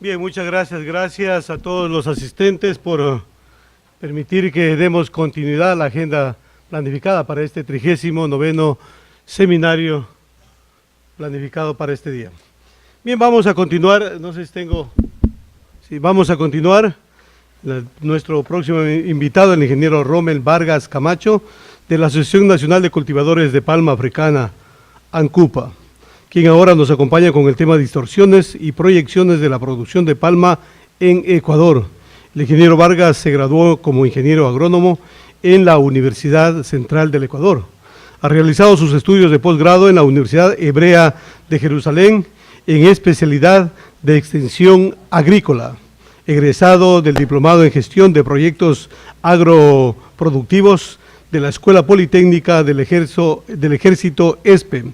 Bien, muchas gracias. Gracias a todos los asistentes por permitir que demos continuidad a la agenda planificada para este 39º seminario planificado para este día. Bien, vamos a continuar. No sé si tengo... Sí, vamos a continuar. Nuestro próximo invitado, el ingeniero Rommel Vargas Camacho, de la Asociación Nacional de Cultivadores de Palma Africana, ANCUPA, quien ahora nos acompaña con el tema distorsiones y proyecciones de la producción de palma en Ecuador. El ingeniero Vargas se graduó como ingeniero agrónomo en la Universidad Central del Ecuador. Ha realizado sus estudios de posgrado en la Universidad Hebrea de Jerusalén en especialidad de extensión agrícola. Egresado del Diplomado en Gestión de Proyectos Agroproductivos de la Escuela Politécnica del Ejército ESPE.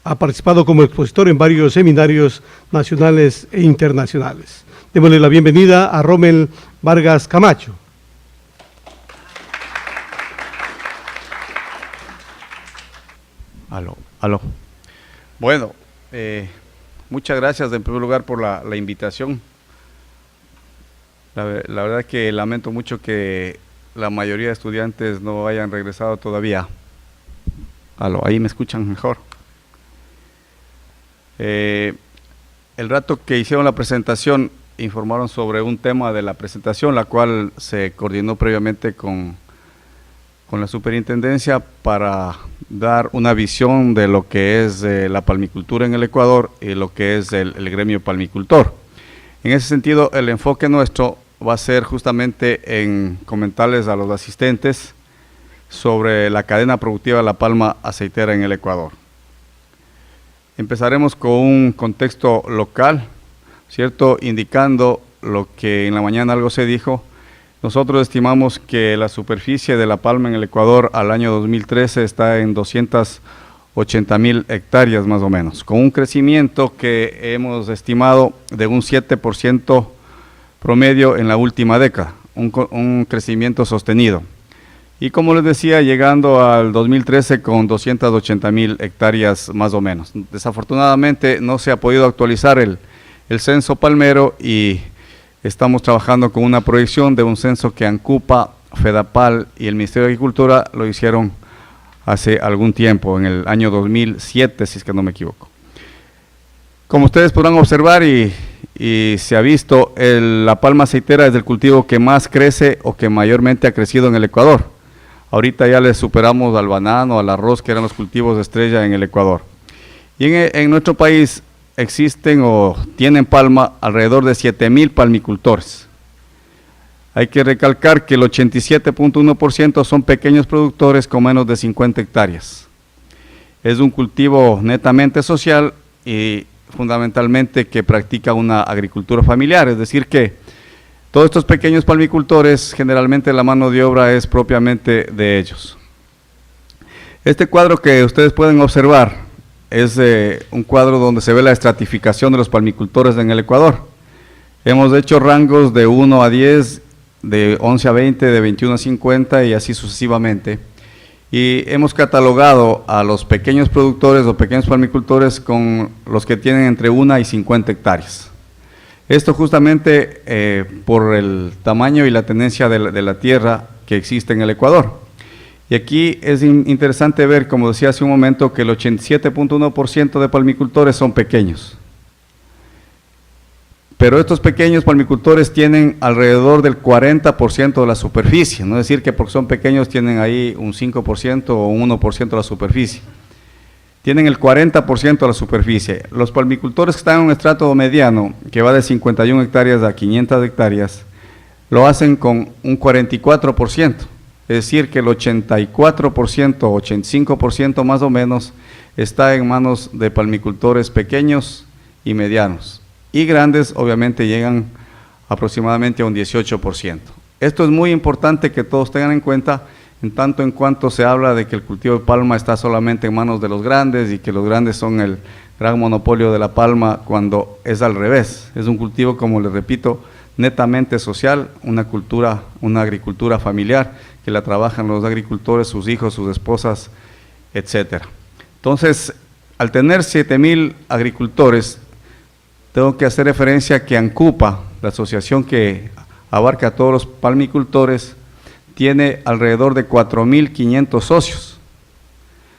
Ha participado como expositor en varios seminarios nacionales e internacionales. Démosle la bienvenida a Rommel Vargas Camacho. Aló. Bueno, muchas gracias en primer lugar por la invitación. La verdad que lamento mucho que la mayoría de estudiantes no hayan regresado todavía. Ahí me escuchan mejor. El rato que hicieron la presentación informaron sobre un tema de la presentación, la cual se coordinó previamente con la superintendencia para dar una visión de lo que es la palmicultura en el Ecuador y lo que es el gremio palmicultor. En ese sentido, el enfoque nuestro va a ser justamente en comentarles a los asistentes sobre la cadena productiva de la palma aceitera en el Ecuador. Empezaremos con un contexto local, ¿cierto? Indicando lo que en la mañana algo se dijo. Nosotros estimamos que la superficie de la palma en el Ecuador al año 2013 está en 280.000 hectáreas más o menos, con un crecimiento que hemos estimado de un 7% promedio en la última década, un crecimiento sostenido. Y como les decía, llegando al 2013 con 280.000 hectáreas más o menos. Desafortunadamente no se ha podido actualizar el censo palmero y estamos trabajando con una proyección de un censo que ANCUPA, FEDAPAL y el Ministerio de Agricultura lo hicieron hace algún tiempo, en el año 2007, si es que no me equivoco. Como ustedes podrán observar y se ha visto, la palma aceitera es el cultivo que más crece o que mayormente ha crecido en el Ecuador. Ahorita ya le superamos al banano, al arroz, que eran los cultivos de estrella en el Ecuador. Y en nuestro país existen o tienen palma alrededor de 7.000 palmicultores. Hay que recalcar que el 87.1% son pequeños productores con menos de 50 hectáreas. Es un cultivo netamente social y fundamentalmente que practica una agricultura familiar, es decir que todos estos pequeños palmicultores, generalmente la mano de obra es propiamente de ellos. Este cuadro que ustedes pueden observar es un cuadro donde se ve la estratificación de los palmicultores en el Ecuador. Hemos hecho rangos de 1 a 10, de 11 a 20, de 21 a 50 y así sucesivamente. Y hemos catalogado a los pequeños productores o pequeños palmicultores con los que tienen entre 1 y 50 hectáreas. Esto justamente por el tamaño y la tendencia de la tierra que existe en el Ecuador. Y aquí es interesante ver, como decía hace un momento, que el 87.1% de palmicultores son pequeños. Pero estos pequeños palmicultores tienen alrededor del 40% de la superficie, no es decir que porque son pequeños tienen ahí un 5% o un 1% de la superficie. Tienen el 40% de la superficie. Los palmicultores que están en un estrato mediano, que va de 51 hectáreas a 500 hectáreas, lo hacen con un 44%. Es decir, que el 84% o 85% más o menos está en manos de palmicultores pequeños y medianos. Y grandes obviamente llegan aproximadamente a un 18%. Esto es muy importante que todos tengan en cuenta, en tanto en cuanto se habla de que el cultivo de palma está solamente en manos de los grandes y que los grandes son el gran monopolio de la palma, cuando es al revés. Es un cultivo, como les repito, netamente social, una agricultura familiar que la trabajan los agricultores, sus hijos, sus esposas, etcétera. Entonces, al tener 7.000 agricultores, tengo que hacer referencia a que ANCUPA, la asociación que abarca a todos los palmicultores, tiene alrededor de 4.500 socios.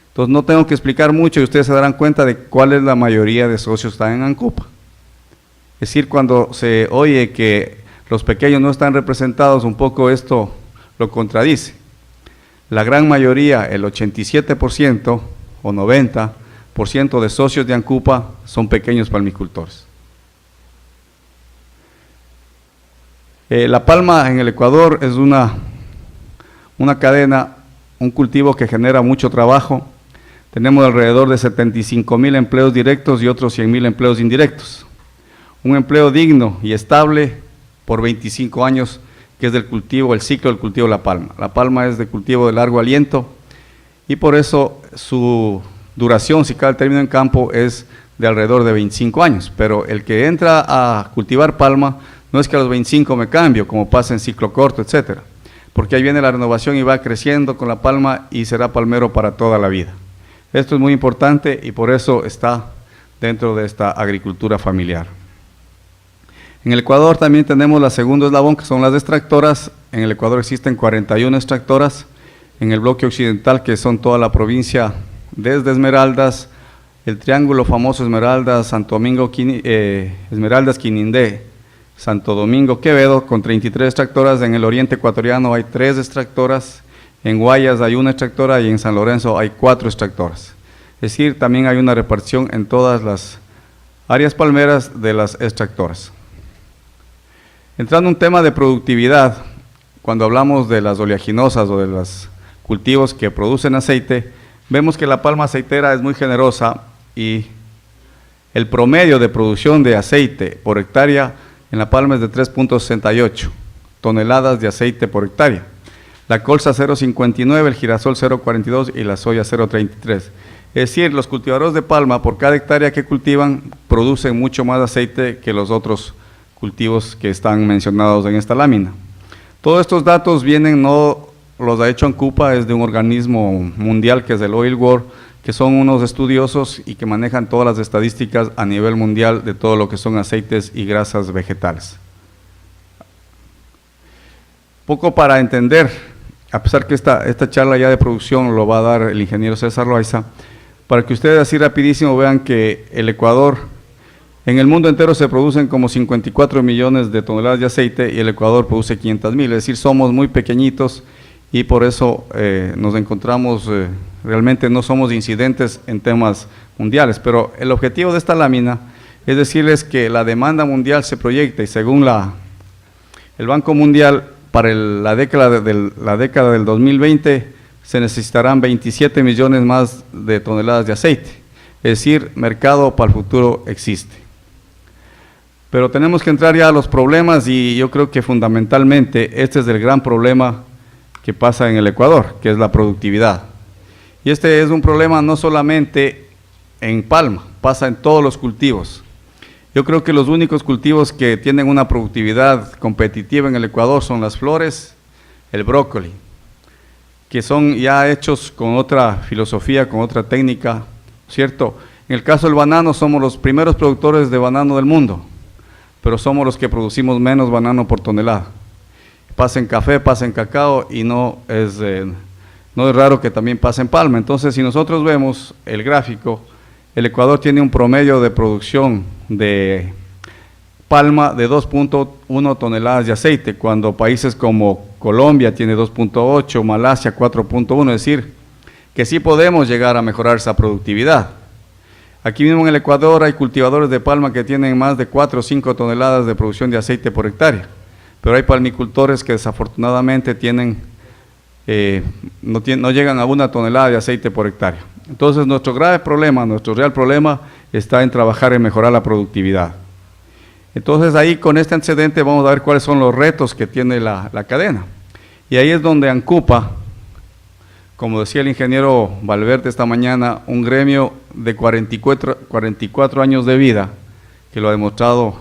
Entonces no tengo que explicar mucho y ustedes se darán cuenta de cuál es la mayoría de socios que están en ANCUPA. Es decir, cuando se oye que los pequeños no están representados, un poco esto lo contradice. La gran mayoría, el 87% o 90% de socios de ANCUPA son pequeños palmicultores. La palma en el Ecuador es una cadena, un cultivo que genera mucho trabajo. Tenemos alrededor de 75.000 empleos directos y otros 100.000 empleos indirectos. Un empleo digno y estable por 25 años, que es del cultivo, el ciclo del cultivo de la palma. La palma es de cultivo de largo aliento y por eso su duración, si cabe el término en campo, es de alrededor de 25 años. Pero el que entra a cultivar palma, no es que a los 25 me cambio, como pasa en ciclo corto, etcétera, porque ahí viene la renovación y va creciendo con la palma y será palmero para toda la vida. Esto es muy importante y por eso está dentro de esta agricultura familiar. En el Ecuador también tenemos la segundo eslabón, que son las extractoras. En el Ecuador existen 41 extractoras. En el bloque occidental, que son toda la provincia, desde Esmeraldas, el triángulo famoso Esmeraldas, Santo Domingo, Esmeraldas, Quinindé, Santo Domingo, Quevedo, con 33 extractoras. En el oriente ecuatoriano hay 3 extractoras, en Guayas hay 1 extractora y en San Lorenzo hay 4 extractoras. Es decir, también hay una repartición en todas las áreas palmeras de las extractoras. Entrando en un tema de productividad, cuando hablamos de las oleaginosas o de los cultivos que producen aceite, vemos que la palma aceitera es muy generosa y el promedio de producción de aceite por hectárea en la palma es de 3.68 toneladas de aceite por hectárea. La colza 0.59, el girasol 0.42 y la soya 0.33. Es decir, los cultivadores de palma por cada hectárea que cultivan producen mucho más aceite que los otros cultivos que están mencionados en esta lámina. Todos estos datos vienen, no los ha hecho ANCUPA, es de un organismo mundial que es el Oil World, que son unos estudiosos y que manejan todas las estadísticas a nivel mundial de todo lo que son aceites y grasas vegetales. Poco para entender, a pesar que esta charla ya de producción lo va a dar el ingeniero César Loaiza, para que ustedes así rapidísimo vean que el Ecuador, en el mundo entero se producen como 54 millones de toneladas de aceite y el Ecuador produce 500.000, es decir, somos muy pequeñitos y por eso nos encontramos, realmente no somos incidentes en temas mundiales, pero el objetivo de esta lámina es decirles que la demanda mundial se proyecta y según el Banco Mundial, para la década del 2020 se necesitarán 27 millones más de toneladas de aceite, es decir, mercado para el futuro existe. Pero tenemos que entrar ya a los problemas y yo creo que fundamentalmente este es el gran problema que pasa en el Ecuador, que es la productividad. Y este es un problema no solamente en palma, pasa en todos los cultivos. Yo creo que los únicos cultivos que tienen una productividad competitiva en el Ecuador son las flores, el brócoli, que son ya hechos con otra filosofía, con otra técnica, ¿cierto? En el caso del banano somos los primeros productores de banano del mundo, pero somos los que producimos menos banano por tonelada. Pasa en café, pasa en cacao y no es raro que también pase en palma. Entonces, si nosotros vemos el gráfico, el Ecuador tiene un promedio de producción de palma de 2.1 toneladas de aceite, cuando países como Colombia tiene 2.8, Malasia 4.1, es decir, que sí podemos llegar a mejorar esa productividad. Aquí mismo en el Ecuador hay cultivadores de palma que tienen más de 4 o 5 toneladas de producción de aceite por hectárea, pero hay palmicultores que desafortunadamente no llegan a 1 tonelada de aceite por hectárea. Entonces nuestro grave problema, nuestro real problema está en trabajar en mejorar la productividad. Entonces ahí con este antecedente vamos a ver cuáles son los retos que tiene la cadena. Y ahí es donde ANCUPA, como decía el ingeniero Valverde esta mañana, un gremio de 44 años de vida, que lo ha demostrado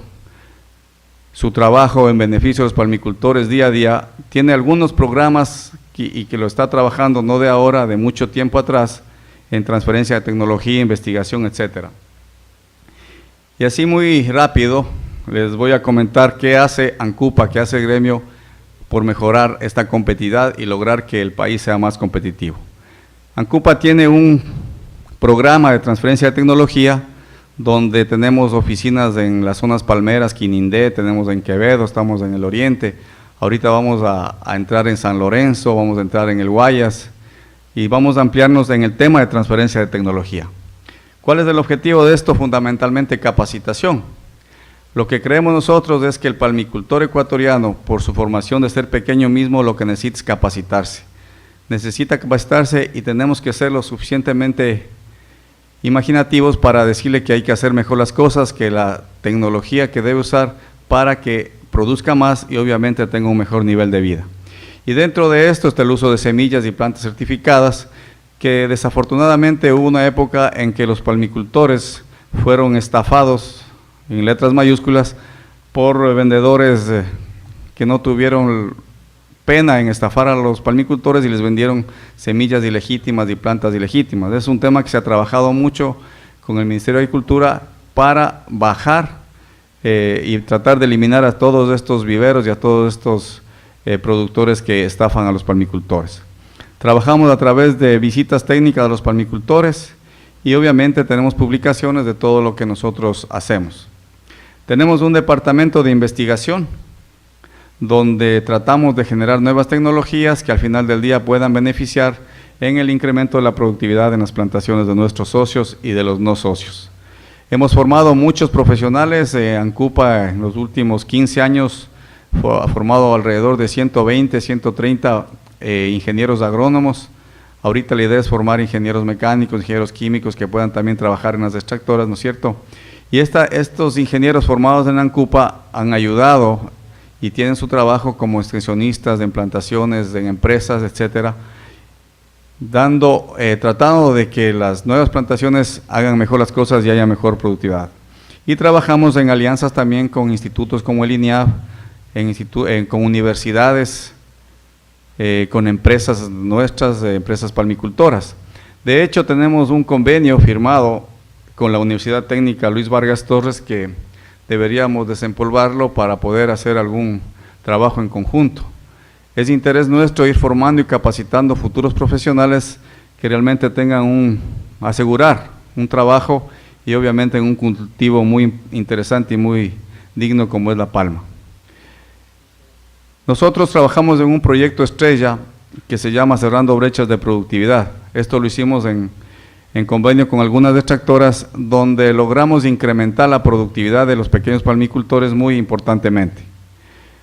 su trabajo en beneficio de los palmicultores día a día, tiene algunos programas y que lo está trabajando no de ahora, de mucho tiempo atrás, en transferencia de tecnología, investigación, etcétera. Y así muy rápido les voy a comentar qué hace ANCUPA, qué hace el gremio por mejorar esta competitividad y lograr que el país sea más competitivo. ANCUPA tiene un programa de transferencia de tecnología donde tenemos oficinas en las zonas palmeras, Quinindé, tenemos en Quevedo, estamos en el oriente, ahorita vamos a entrar en San Lorenzo, vamos a entrar en el Guayas y vamos a ampliarnos en el tema de transferencia de tecnología. ¿Cuál es el objetivo de esto? Fundamentalmente capacitación. Lo que creemos nosotros es que el palmicultor ecuatoriano, por su formación de ser pequeño mismo, lo que necesita es capacitarse. Necesita capacitarse y tenemos que ser lo suficientemente imaginativos para decirle que hay que hacer mejor las cosas, que la tecnología que debe usar para que produzca más y obviamente tenga un mejor nivel de vida. Y dentro de esto está el uso de semillas y plantas certificadas, que desafortunadamente hubo una época en que los palmicultores fueron estafados en letras mayúsculas por vendedores que no tuvieron pena en estafar a los palmicultores y les vendieron semillas ilegítimas y plantas ilegítimas. Es un tema que se ha trabajado mucho con el Ministerio de Agricultura para bajar y tratar de eliminar a todos estos viveros y a todos estos productores que estafan a los palmicultores. Trabajamos a través de visitas técnicas a los palmicultores y obviamente tenemos publicaciones de todo lo que nosotros hacemos. Tenemos un departamento de investigación donde tratamos de generar nuevas tecnologías que al final del día puedan beneficiar en el incremento de la productividad en las plantaciones de nuestros socios y de los no socios. Hemos formado muchos profesionales, ANCUPA en los últimos 15 años ha formado alrededor de 120, 130 ingenieros agrónomos. Ahorita la idea es formar ingenieros mecánicos, ingenieros químicos que puedan también trabajar en las extractoras, ¿no es cierto? Y estos ingenieros formados en ANCUPA han ayudado y tienen su trabajo como extensionistas en plantaciones, en empresas, etcétera, tratando de que las nuevas plantaciones hagan mejor las cosas y haya mejor productividad. Y trabajamos en alianzas también con institutos como el INIAB, con universidades, con empresas nuestras, empresas palmicultoras. De hecho, tenemos un convenio firmado con la Universidad Técnica Luis Vargas Torres que deberíamos desempolvarlo para poder hacer algún trabajo en conjunto. Es interés nuestro ir formando y capacitando futuros profesionales que realmente tengan asegurar un trabajo y obviamente en un cultivo muy interesante y muy digno como es la palma. Nosotros trabajamos en un proyecto estrella que se llama Cerrando Brechas de Productividad. Esto lo hicimos en convenio con algunas extractoras donde logramos incrementar la productividad de los pequeños palmicultores muy importantemente.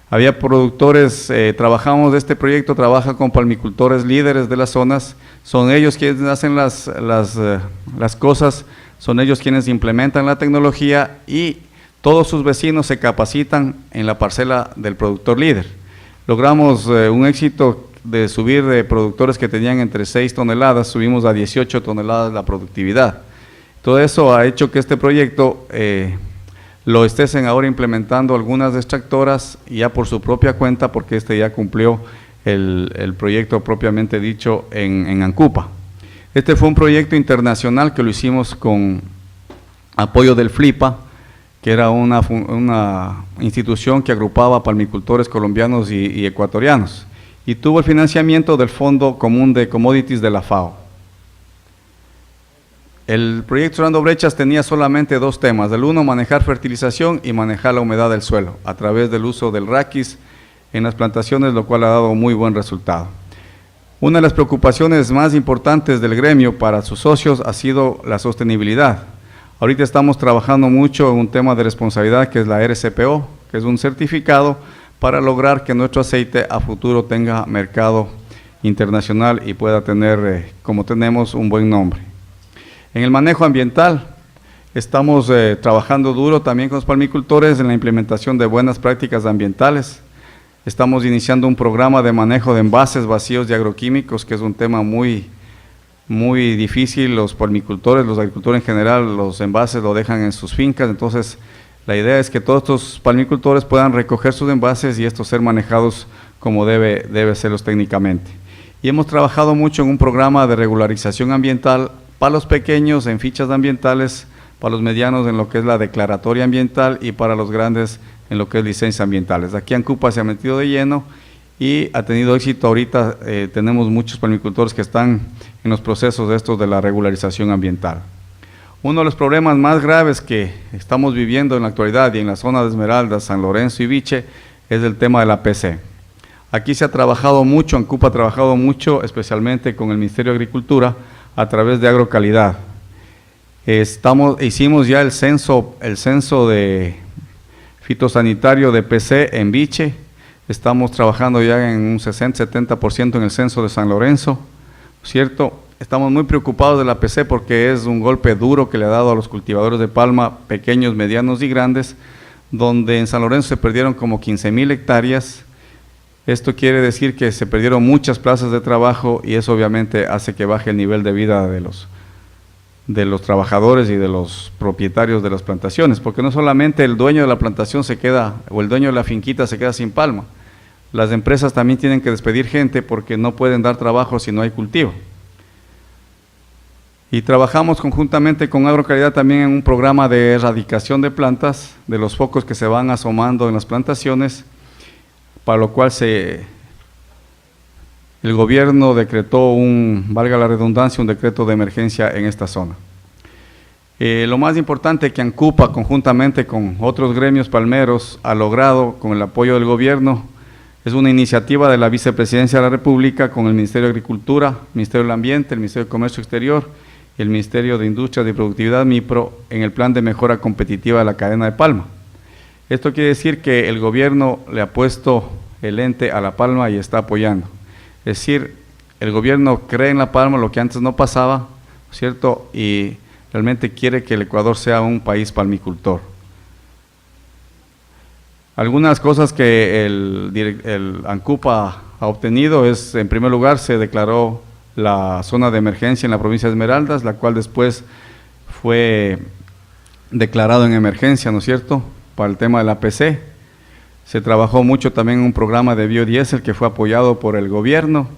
Había productores, trabajamos de este proyecto, trabaja con palmicultores líderes de las zonas, son ellos quienes hacen las cosas, son ellos quienes implementan la tecnología y todos sus vecinos se capacitan en la parcela del productor líder. Logramos un éxito de subir de productores que tenían entre 6 toneladas, subimos a 18 toneladas la productividad. Todo eso ha hecho que este proyecto lo estén ahora implementando algunas extractoras ya por su propia cuenta, porque este ya cumplió el proyecto propiamente dicho en ANCUPA. Este fue un proyecto internacional que lo hicimos con apoyo del FLIPA, que era una institución que agrupaba palmicultores colombianos y ecuatorianos, y tuvo el financiamiento del Fondo Común de Commodities de la FAO. El proyecto Cerrando Brechas tenía solamente 2 temas, el uno manejar fertilización y manejar la humedad del suelo a través del uso del raquis en las plantaciones, lo cual ha dado muy buen resultado. Una de las preocupaciones más importantes del gremio para sus socios ha sido la sostenibilidad. Ahorita estamos trabajando mucho en un tema de responsabilidad que es la RCPO, que es un certificado para lograr que nuestro aceite a futuro tenga mercado internacional y pueda tener, como tenemos, un buen nombre. En el manejo ambiental, estamos trabajando duro también con los palmicultores en la implementación de buenas prácticas ambientales. Estamos iniciando un programa de manejo de envases vacíos de agroquímicos, que es un tema muy difícil. Los palmicultores, los agricultores en general, los envases lo dejan en sus fincas, entonces la idea es que todos estos palmicultores puedan recoger sus envases y estos ser manejados como debe serlos técnicamente. Y hemos trabajado mucho en un programa de regularización ambiental para los pequeños en fichas ambientales para los medianos en lo que es la declaratoria ambiental y para los grandes en lo que es licencias ambientales. Aquí ANCUPA se ha metido de lleno y ha tenido éxito. Ahorita tenemos muchos palmicultores que están en los procesos de estos de la regularización ambiental. Uno de los problemas más graves que estamos viviendo en la actualidad y en la zona de Esmeraldas, San Lorenzo y Viche es el tema de la PC. Aquí se ha trabajado mucho, ANCUPA ha trabajado mucho, especialmente con el Ministerio de Agricultura, a través de Agrocalidad. Hicimos ya el censo de fitosanitario de PC en Viche, estamos trabajando ya en un 60-70% en el censo de San Lorenzo, ¿cierto? Estamos muy preocupados de la PC porque es un golpe duro que le ha dado a los cultivadores de palma, pequeños, medianos y grandes, donde en San Lorenzo se perdieron como 15,000 hectáreas. Esto quiere decir que se perdieron muchas plazas de trabajo y eso obviamente hace que baje el nivel de vida de los trabajadores y de los propietarios de las plantaciones, porque no solamente el dueño de la plantación se queda, o el dueño de la finquita se queda sin palma, las empresas también tienen que despedir gente porque no pueden dar trabajo si no hay cultivo. Y trabajamos conjuntamente con Agrocalidad también en un programa de erradicación de plantas, de los focos que se van asomando en las plantaciones, para lo cual el gobierno decretó valga la redundancia, un decreto de emergencia en esta zona. Lo más importante que ANCUPA, conjuntamente con otros gremios palmeros, ha logrado con el apoyo del gobierno, es una iniciativa de la Vicepresidencia de la República con el Ministerio de Agricultura, Ministerio del Ambiente, el Ministerio de Comercio Exterior y el Ministerio de Industria y Productividad, MIPRO, en el plan de mejora competitiva de la cadena de palma. Esto quiere decir que el gobierno le ha puesto el ente a la palma y está apoyando. Es decir, el gobierno cree en la palma, lo que antes no pasaba, ¿cierto? Y realmente quiere que el Ecuador sea un país palmicultor. Algunas cosas que el ANCUPA ha obtenido es, en primer lugar, se declaró la zona de emergencia en la provincia de Esmeraldas, la cual después fue declarado en emergencia, ¿no es cierto?, para el tema de la PC. Se trabajó mucho también en un programa de biodiesel que fue apoyado por el gobierno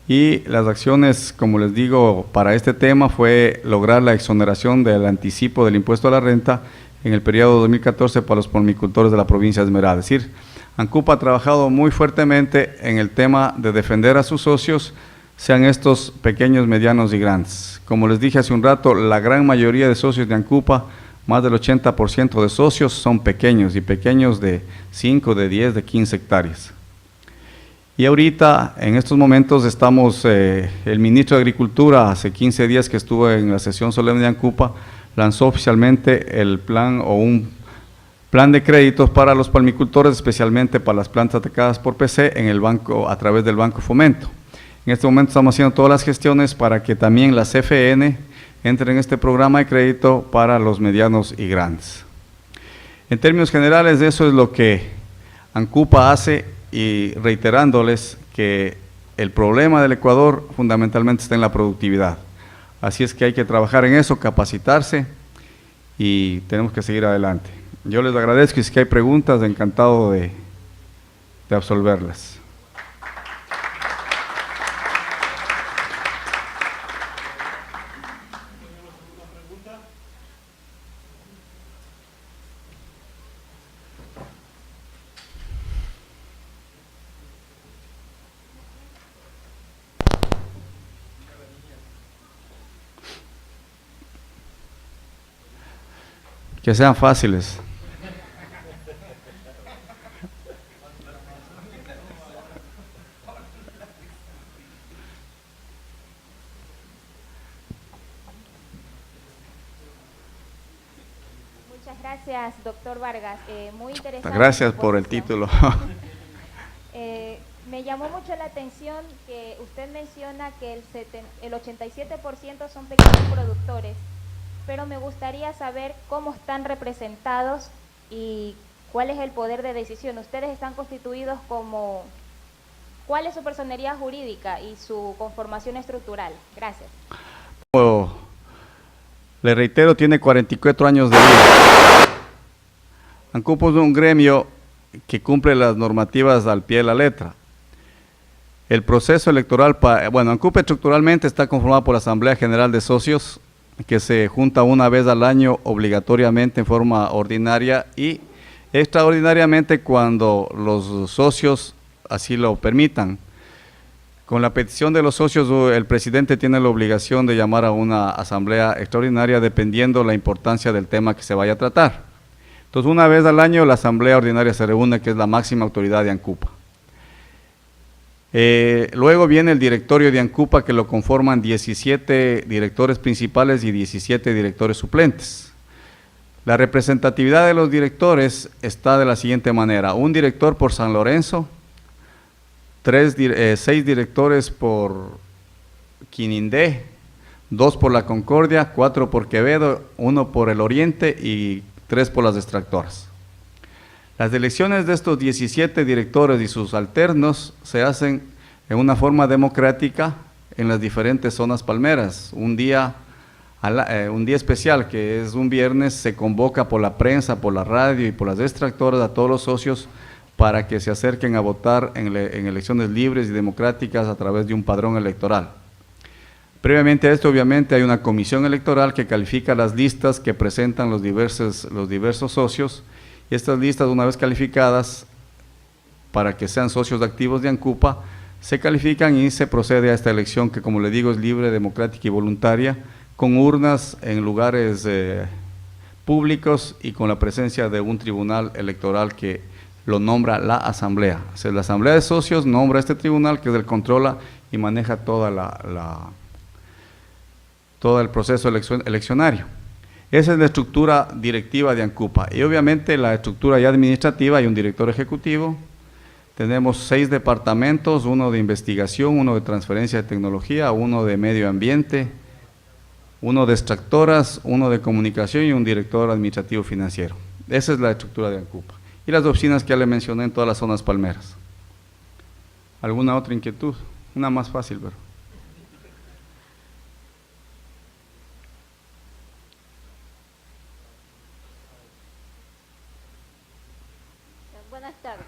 y las acciones, como les digo, para este tema fue lograr la exoneración del anticipo del impuesto a la renta en el periodo 2014 para los palmicultores de la provincia de Esmeraldas. Es decir, ANCUPA ha trabajado muy fuertemente en el tema de defender a sus socios, sean estos pequeños, medianos y grandes. Como les dije hace un rato, la gran mayoría de socios de ANCUPA, más del 80% de socios son pequeños y pequeños de 5, de 10, de 15 hectáreas. Y ahorita, en estos momentos, estamos, el ministro de Agricultura, hace 15 días que estuvo en la sesión solemne de ANCUPA, lanzó oficialmente el plan o un plan de créditos para los palmicultores, especialmente para las plantas atacadas por PC en el banco, a través del Banco Fomento. En este momento estamos haciendo todas las gestiones para que también la CFN entre en este programa de crédito para los medianos y grandes. En términos generales, eso es lo que ANCUPA hace, y reiterándoles que el problema del Ecuador fundamentalmente está en la productividad. Así es que hay que trabajar en eso, capacitarse y tenemos que seguir adelante. Yo les agradezco y si hay preguntas, encantado de absolverlas. Que sean fáciles. Muchas gracias, doctor Vargas. Muy interesante. Gracias por el título. Me llamó mucho la atención que usted menciona que el 87% son pequeños productores, pero me gustaría saber cómo están representados y cuál es el poder de decisión. Ustedes están constituidos como, ¿cuál es su personería jurídica y su conformación estructural? Gracias. Le reitero, tiene 44 años de vida. ANCUPA es un gremio que cumple las normativas al pie de la letra. El proceso electoral, ANCUPA estructuralmente está conformado por la Asamblea General de Socios, que se junta una vez al año obligatoriamente en forma ordinaria y extraordinariamente cuando los socios así lo permitan. Con la petición de los socios, el presidente tiene la obligación de llamar a una asamblea extraordinaria dependiendo la importancia del tema que se vaya a tratar. Entonces, una vez al año la asamblea ordinaria se reúne, que es la máxima autoridad de ANCUPA. Luego viene el directorio de ANCUPA, que lo conforman 17 directores principales y 17 directores suplentes. La representatividad de los directores está de la siguiente manera: un director por San Lorenzo, 6 directores por Quinindé, 2 por La Concordia, 4 por Quevedo, 1 por el Oriente y 3 por las extractoras. Las elecciones de estos 17 directores y sus alternos se hacen en una forma democrática en las diferentes zonas palmeras. Un día especial, que es un viernes, se convoca por la prensa, por la radio y por las extractoras a todos los socios para que se acerquen a votar en elecciones libres y democráticas a través de un padrón electoral. Previamente a esto, obviamente, hay una comisión electoral que califica las listas que presentan los diversos socios, y estas listas, una vez calificadas, para que sean socios activos de ANCUPA, se califican y se procede a esta elección que, como le digo, es libre, democrática y voluntaria, con urnas en lugares públicos y con la presencia de un tribunal electoral que lo nombra la asamblea. O sea, la asamblea de socios nombra este tribunal, que es el que controla y maneja todo el proceso eleccionario. Esa es la estructura directiva de ANCUPA. Y obviamente la estructura ya administrativa: hay un director ejecutivo, tenemos 6 departamentos, 1 de investigación, 1 de transferencia de tecnología, 1 de medio ambiente, 1 de extractoras, 1 de comunicación y un director administrativo financiero. Esa es la estructura de ANCUPA. Y las oficinas que ya le mencioné en todas las zonas palmeras. ¿Alguna otra inquietud? Una más fácil, pero. Buenas tardes.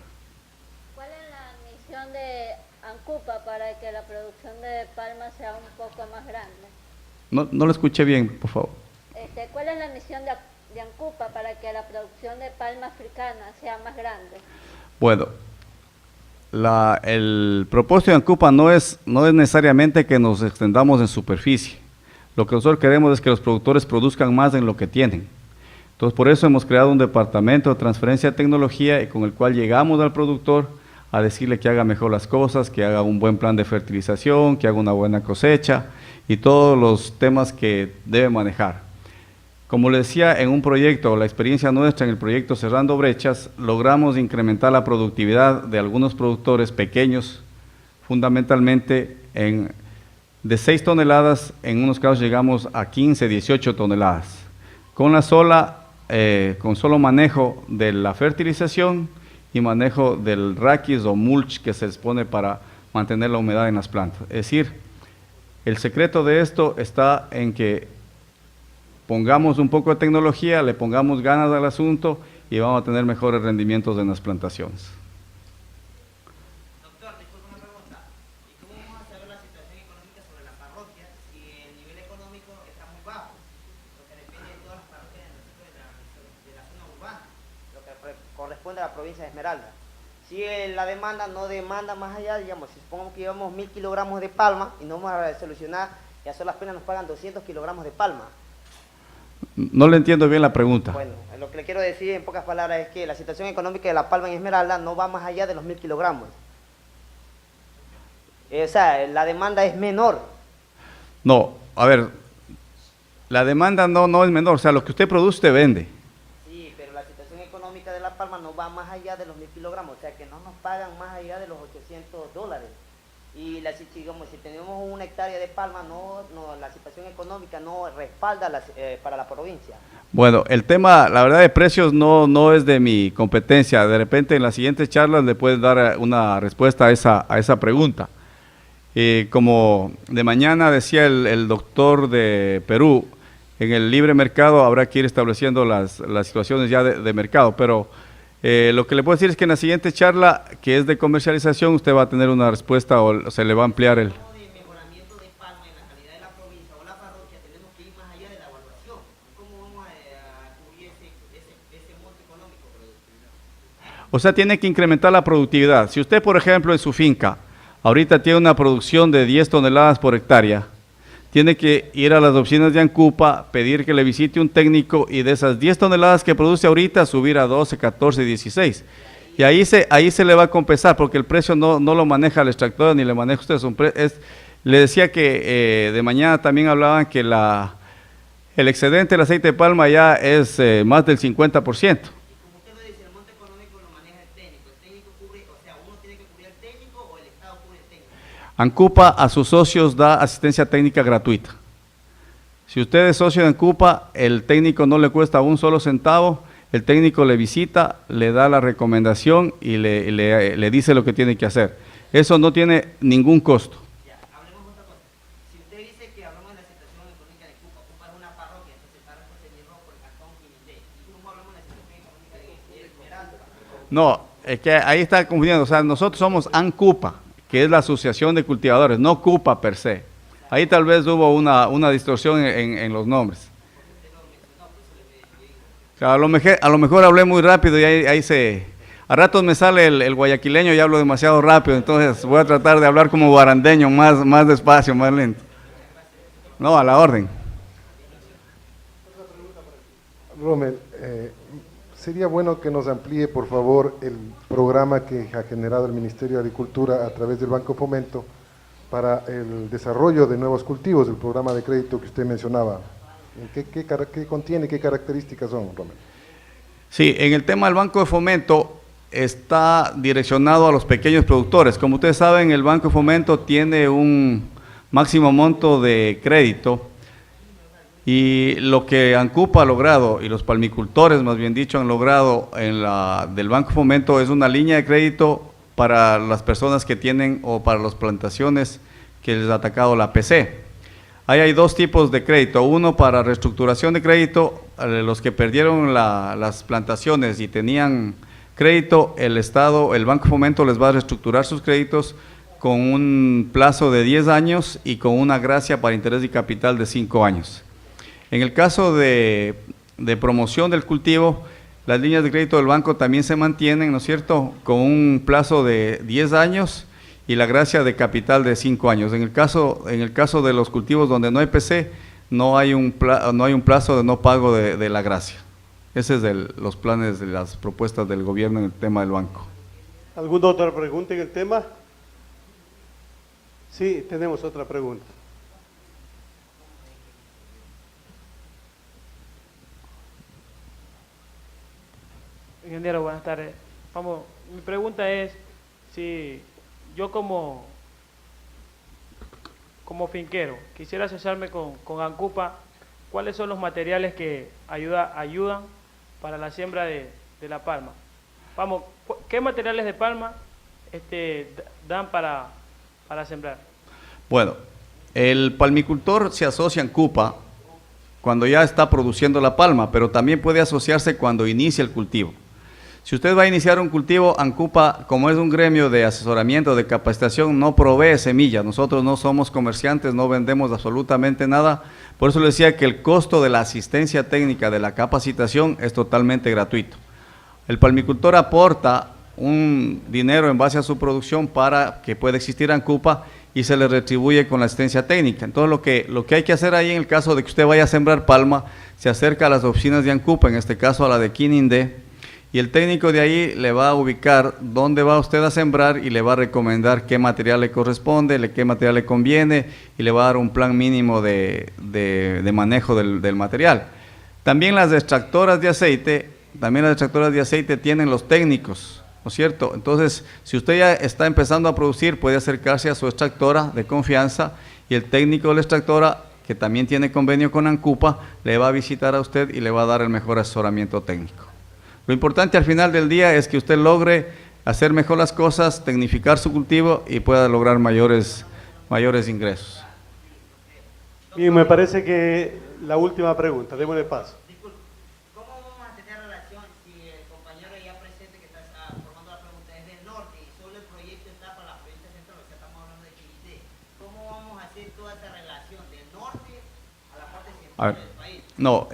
¿Cuál es la misión de ANCUPA para que la producción de palma sea un poco más grande? No lo escuché bien, por favor. ¿Cuál es la misión de ANCUPA para que la producción de palma africana sea más grande? Bueno, el propósito de ANCUPA no es necesariamente que nos extendamos en superficie. Lo que nosotros queremos es que los productores produzcan más en lo que tienen. Entonces, por eso hemos creado un departamento de transferencia de tecnología, y con el cual llegamos al productor a decirle que haga mejor las cosas, que haga un buen plan de fertilización, que haga una buena cosecha y todos los temas que debe manejar. Como le decía, en un proyecto, la experiencia nuestra en el proyecto Cerrando Brechas, logramos incrementar la productividad de algunos productores pequeños, fundamentalmente de 6 toneladas, en unos casos llegamos a 15, 18 toneladas, con solo manejo de la fertilización y manejo del raquis o mulch que se expone para mantener la humedad en las plantas. Es decir, el secreto de esto está en que pongamos un poco de tecnología, le pongamos ganas al asunto y vamos a tener mejores rendimientos en las plantaciones. Doctor, disculpe una pregunta. ¿Y cómo vamos a saber la situación económica sobre la parroquia si el nivel económico está muy bajo? Lo que depende de todas las parroquias de la zona urbana. Lo que corresponde a la provincia de Esmeralda. Si la demanda no demanda más allá, digamos, si supongamos que llevamos 1000 kilogramos de palma y no vamos a solucionar, y a solas penas nos pagan 200 kilogramos de palma. No le entiendo bien la pregunta. Bueno, lo que le quiero decir en pocas palabras es que la situación económica de la palma en Esmeralda no va más allá de los 1000 kilogramos. O sea, la demanda es menor. No, a ver, la demanda no es menor, o sea, lo que usted produce, usted vende. Sí, pero la situación económica de la palma no va más allá de los 1000 kilogramos, o sea, que no nos pagan más allá de los $800. Y digamos, si tenemos una hectárea de palma, la situación económica no respalda para la provincia. Bueno, el tema, la verdad, de precios no es de mi competencia. De repente en las siguientes charlas le puedes dar una respuesta a esa pregunta. Como de mañana decía el doctor de Perú, en el libre mercado habrá que ir estableciendo las situaciones ya de mercado, pero lo que le puedo decir es que en la siguiente charla, que es de comercialización, usted va a tener una respuesta o se le va a ampliar el... De mejoramiento de palma en la calidad de la provincia o la parroquia, tenemos que ir más allá de la O sea, tiene que incrementar la productividad. Si usted, por ejemplo, en su finca, ahorita tiene una producción de 10 toneladas por hectárea, tiene que ir a las oficinas de ANCUPA, pedir que le visite un técnico y de esas 10 toneladas que produce ahorita, subir a 12, 14, 16. Y ahí se le va a compensar, porque el precio no lo maneja el extractor ni le maneja usted. Le decía que de mañana también hablaban que el excedente del aceite de palma ya es más del 50%. Como usted lo dice, el monto económico lo maneja el técnico cubre, o sea, uno tiene que cubrir al técnico o el Estado cubre el técnico. ANCUPA a sus socios da asistencia técnica gratuita. Si usted es socio de ANCUPA, el técnico no le cuesta un solo centavo, el técnico le visita, le da la recomendación y le dice lo que tiene que hacer. Eso no tiene ningún costo. Ya, hablemos de otra cosa. Si usted dice que hablamos de la situación económica de Cupa, Cupa es una parroquia, entonces está reconocido por el cantón Quinindé. ¿Y cómo hablamos de la situación económica de Esmeralda? No, es que ahí está confundiendo. O sea, nosotros somos ANCUPA, que es la Asociación de Cultivadores, no CUPA per se. Ahí tal vez hubo una distorsión en los nombres. O sea, a lo mejor hablé muy rápido y ahí a ratos me sale el guayaquileño y hablo demasiado rápido, entonces voy a tratar de hablar como guarandeño, más despacio, más lento. No, a la orden. Rommel, sería bueno que nos amplíe, por favor, el programa que ha generado el Ministerio de Agricultura a través del Banco Fomento para el desarrollo de nuevos cultivos, el programa de crédito que usted mencionaba. ¿Qué contiene, qué características son, Rommel? Sí, en el tema del Banco de Fomento está direccionado a los pequeños productores. Como ustedes saben, el Banco de Fomento tiene un máximo monto de crédito y lo que ANCUPA ha logrado, y los palmicultores más bien dicho han logrado del Banco de Fomento, es una línea de crédito para las personas que tienen o para las plantaciones que les ha atacado la PC. Ahí hay dos tipos de crédito, uno para reestructuración de crédito, los que perdieron las plantaciones y tenían crédito, el Banco de Fomento les va a reestructurar sus créditos con un plazo de 10 años y con una gracia para interés y capital de 5 años. En el caso de promoción del cultivo, las líneas de crédito del banco también se mantienen, ¿no es cierto?, con un plazo de 10 años y la gracia de capital de 5 años. En el caso de los cultivos donde no hay PC, no hay un plazo de no pago de la gracia. Ese es los planes de las propuestas del gobierno en el tema del banco. ¿Alguna otra pregunta en el tema? Sí, tenemos otra pregunta. Ingeniero, buenas tardes. Vamos, mi pregunta es si yo como finquero quisiera asociarme con ANCUPA, ¿cuáles son los materiales que ayudan para la siembra de la palma? Vamos, ¿qué materiales de palma dan para sembrar? Bueno, el palmicultor se asocia a ANCUPA cuando ya está produciendo la palma, pero también puede asociarse cuando inicia el cultivo. Si usted va a iniciar un cultivo, ANCUPA, como es un gremio de asesoramiento, de capacitación, no provee semillas. Nosotros no somos comerciantes, no vendemos absolutamente nada. Por eso le decía que el costo de la asistencia técnica, de la capacitación, es totalmente gratuito. El palmicultor aporta un dinero en base a su producción para que pueda existir ANCUPA y se le retribuye con la asistencia técnica. Entonces lo que hay que hacer ahí en el caso de que usted vaya a sembrar palma, se acerca a las oficinas de ANCUPA, en este caso a la de Quinindé, y el técnico de ahí le va a ubicar dónde va usted a sembrar y le va a recomendar qué material le corresponde, qué material le conviene y le va a dar un plan mínimo de manejo del material. También las extractoras de aceite, tienen los técnicos, ¿no es cierto? Entonces, si usted ya está empezando a producir, puede acercarse a su extractora de confianza y el técnico de la extractora, que también tiene convenio con ANCUPA, le va a visitar a usted y le va a dar el mejor asesoramiento técnico. Lo importante al final del día es que usted logre hacer mejor las cosas, tecnificar su cultivo y pueda lograr mayores ingresos. Bien, me parece que la última pregunta, démosle paso. Disculpe, ¿cómo vamos a tener relación si el compañero ya presente que está formando la pregunta es del norte y solo el proyecto está para la provincia central, o sea, estamos hablando de Quinindé? ¿Cómo vamos a hacer toda esa relación del norte a la parte central del país? No,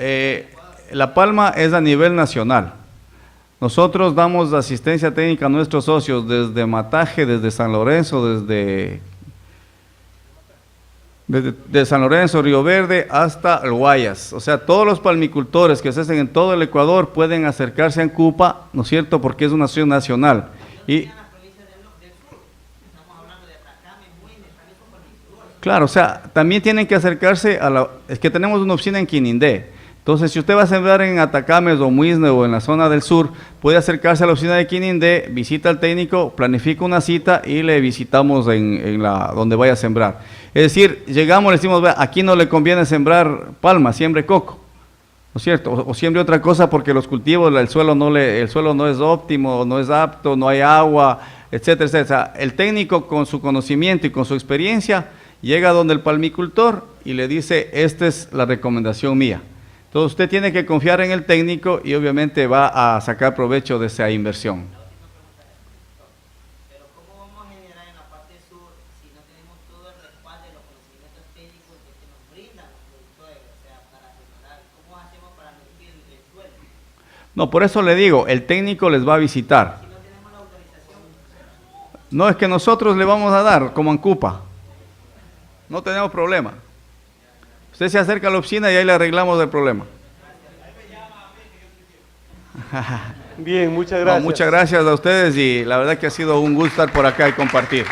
La Palma es a nivel nacional. Nosotros damos asistencia técnica a nuestros socios desde Mataje, desde San Lorenzo, desde San Lorenzo, Río Verde, hasta el Guayas. O sea, todos los palmicultores que se hacen en todo el Ecuador pueden acercarse a Ancupa, ¿no es cierto?, porque es una acción nacional. Y claro, o sea, también tienen que acercarse a la... Es que tenemos una oficina en Quinindé. Entonces, si usted va a sembrar en Atacames o Muisne o en la zona del sur, puede acercarse a la oficina de Quinindé, visita al técnico, planifica una cita y le visitamos en donde vaya a sembrar. Es decir, llegamos, le decimos, vea, aquí no le conviene sembrar palma, siembre coco, ¿no es cierto? O siembre otra cosa porque los cultivos, el suelo no es óptimo, no es apto, no hay agua, etcétera, etcétera. O sea, el técnico con su conocimiento y con su experiencia llega donde el palmicultor y le dice, esta es la recomendación mía. Entonces usted tiene que confiar en el técnico y obviamente va a sacar provecho de esa inversión. Pero ¿cómo vamos a generar en la parte sur si no tenemos todo el respaldo de los conocimientos técnicos que nos brindan los productores? O sea, para generar, ¿cómo hacemos para medir el suelo? No, por eso le digo, el técnico les va a visitar. Si no tenemos la autorización. No, es que nosotros le vamos a dar como Ancupa. No tenemos problema. Usted se acerca a la oficina y ahí le arreglamos el problema. Bien, muchas gracias. No, muchas gracias a ustedes y la verdad que ha sido un gusto estar por acá y compartir.